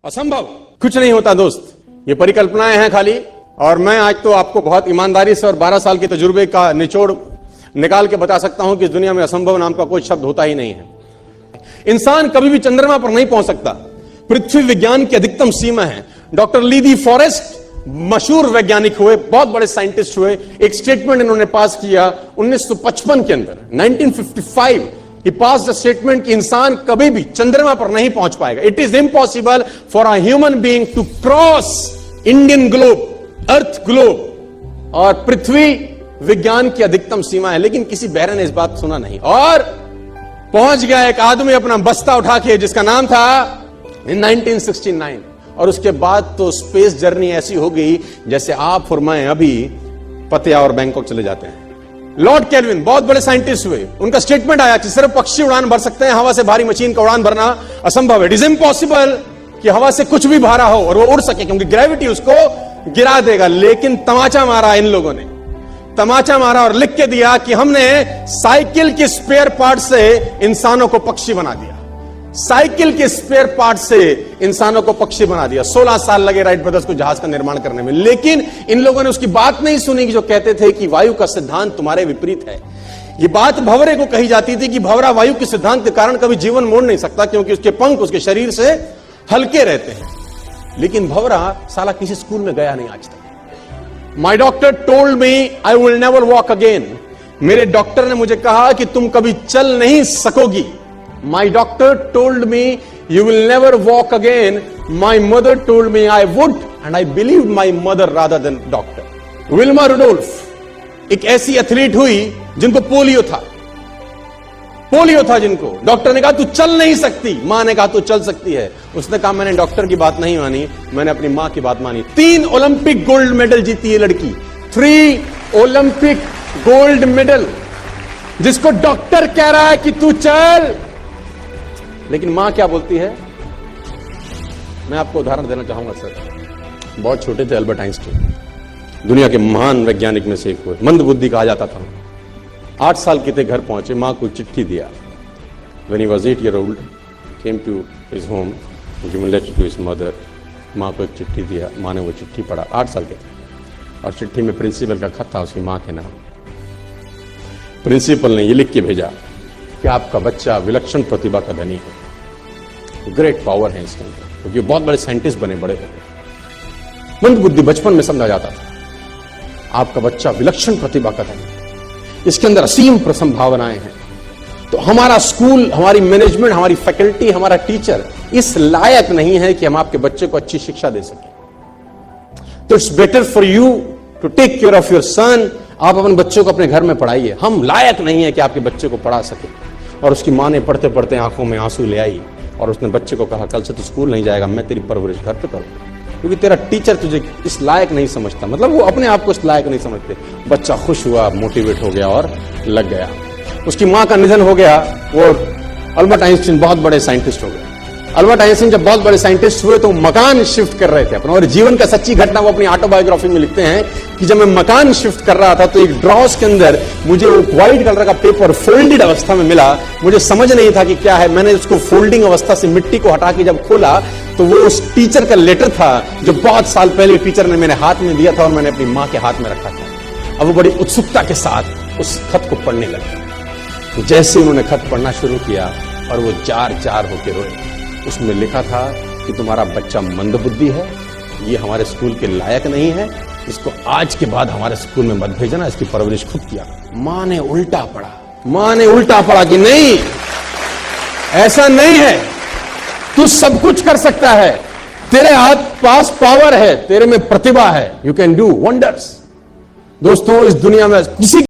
असंभव कुछ नहीं होता दोस्त, ये परिकल्पनाएं हैं खाली। और मैं आज तो आपको बहुत ईमानदारी से और 12 साल के तजुर्बे का निचोड़ निकाल के बता सकता हूं कि इस दुनिया में असंभव नाम का कोई शब्द होता ही नहीं है। इंसान कभी भी चंद्रमा पर नहीं पहुंच सकता, पृथ्वी विज्ञान की अधिकतम सीमा है। डॉक्टर ली दी फॉरेस्ट मशहूर वैज्ञानिक हुए, बहुत बड़े साइंटिस्ट हुए। एक स्टेटमेंट इन्होंने पास किया 1955 के अंदर, 1955 He passed a statement कि इंसान कभी भी चंद्रमा पर नहीं पहुंच पाएगा। It is impossible for a human being to cross Indian globe, earth globe, और पृथ्वी विज्ञान की अधिकतम सीमा है। लेकिन किसी बहरे ने इस बात सुना नहीं और पहुंच गया एक आदमी अपना बस्ता उठा के, जिसका नाम था इन 1969। और उसके बाद तो स्पेस जर्नी ऐसी हो गई जैसे आप और मैं अभी पतिया और बैंकॉक चले जाते हैं। लॉर्ड केल्विन बहुत बड़े साइंटिस्ट हुए, उनका स्टेटमेंट आया कि सिर्फ पक्षी उड़ान भर सकते हैं, हवा से भारी मशीन का उड़ान भरना असंभव है। इट इज इम्पॉसिबल कि हवा से कुछ भी भारा हो और वो उड़ सके, क्योंकि ग्रेविटी उसको गिरा देगा। लेकिन तमाचा मारा इन लोगों ने, तमाचा मारा और लिख के दिया कि हमने साइकिल के स्पेयर पार्ट से इंसानों को पक्षी बना दिया। साइकिल के स्पेयर पार्ट से इंसानों को पक्षी बना दिया। 16 साल लगे राइट ब्रदर्स को जहाज का निर्माण करने में। लेकिन इन लोगों ने उसकी बात नहीं सुनी कि जो कहते थे कि वायु का सिद्धांत तुम्हारे विपरीत है। ये बात भंवरे को कही जाती थी कि भंवरा वायु के सिद्धांत के कारण कभी जीवन मोड़ नहीं सकता, क्योंकि उसके पंख उसके शरीर से हल्के रहते हैं। लेकिन भंवरा साला किसी स्कूल में गया नहीं आज तक। माई doctor told me I will never walk again. मेरे डॉक्टर ने मुझे कहा कि तुम कभी चल नहीं सकोगी। My doctor told me you will never walk again. My mother told me I would, and I believed my mother rather than doctor. Wilma Rudolph एक ऐसी एथलीट हुई जिनको पोलियो था, जिनको डॉक्टर ने कहा तू चल नहीं सकती, मां ने कहा तू चल सकती है। उसने कहा मैंने डॉक्टर की बात नहीं मानी, मैंने अपनी मां की बात मानी। 3 ओलंपिक गोल्ड मेडल जीती है लड़की, 3 ओलंपिक गोल्ड मेडल, जिसको डॉक्टर कह रहा है कि तू चल। लेकिन मां क्या बोलती है? मैं आपको उदाहरण देना चाहूंगा सर। बहुत छोटे थे अल्बर्ट आइंस्टाइन, दुनिया के महान वैज्ञानिक में से एक हुए, मंद बुद्धि कहा जाता था। 8 साल के थे, घर पहुंचे, मां को चिट्ठी दिया। When he was 8 years old, came to his home, given letter to his mother. मां को एक चिट्ठी दिया, मां ने वो चिट्ठी पढ़ा। 8 साल के थे और चिट्ठी में प्रिंसिपल का खत था उसकी मां के नाम। प्रिंसिपल ने ये लिख के भेजा कि आपका बच्चा विलक्षण प्रतिभा का धनी है, ग्रेट पावर है इसके अंदर, क्योंकि बहुत बड़े साइंटिस्ट बने, बड़े हो। मंद बुद्धि बचपन में समझा जाता था। आपका बच्चा विलक्षण प्रतिभा का धनी है, इसके अंदर असीम संभावनाएं हैं। तो हमारा स्कूल, हमारी मैनेजमेंट, हमारी फैकल्टी, हमारा टीचर इस लायक नहीं है कि हम आपके बच्चे को अच्छी शिक्षा दे सकें। तो it's better for you to take care of your son. आप अपने बच्चों को अपने घर में पढ़ाइए, हम लायक नहीं है कि आपके बच्चे को पढ़ा सके। और उसकी मां ने पढ़ते पढ़ते आंखों में आंसू ले आई और उसने बच्चे को कहा कल से तू स्कूल नहीं जाएगा, मैं तेरी परवरिश घर पे करूँ, क्योंकि तेरा टीचर तुझे इस लायक नहीं समझता। मतलब वो अपने आप को इस लायक नहीं समझते। बच्चा खुश हुआ, मोटिवेट हो गया और लग गया। उसकी मां का निधन हो गया। वो अल्बर्ट आइंस्टाइन बहुत बड़े साइंटिस्ट हो गए। अल्बर्ट आइंस्टाइन जब बहुत बड़े साइंटिस्ट हुए तो मकान शिफ्ट कर रहे थे अपना, और जीवन का सच्ची घटना वो अपनी ऑटोबायोग्राफी में लिखते हैं कि जब मैं मकान शिफ्ट कर रहा था तो एक ड्रॉस के अंदर मुझे वो व्हाइट कलर का पेपर फोल्डेड अवस्था में मिला। मुझे समझ नहीं था कि क्या है। मैंने उसको फोल्डिंग अवस्था से मिट्टी को हटा के जब खोला तो वो उस टीचर का लेटर था जो बहुत साल पहले टीचर ने मेरे हाथ में दिया था और मैंने अपनी मां के हाथ में रखा था। अब वो बड़ी उत्सुकता के साथ उस खत को पढ़ने लगे। जैसे उन्होंने खत पढ़ना शुरू किया और वो जार जार होकर रोए। उसमें लिखा था कि तुम्हारा बच्चा मंदबुद्धि है, ये हमारे स्कूल के लायक नहीं है, इसको आज के बाद हमारे स्कूल में मत भेजना, इसकी परवरिश खुद किया। मां ने उल्टा पड़ा कि नहीं, ऐसा नहीं है, तू सब कुछ कर सकता है, तेरे हाथ पास पावर है, तेरे में प्रतिभा है, यू कैन डू वंडर्स। दोस्तों, इस दुनिया में किसी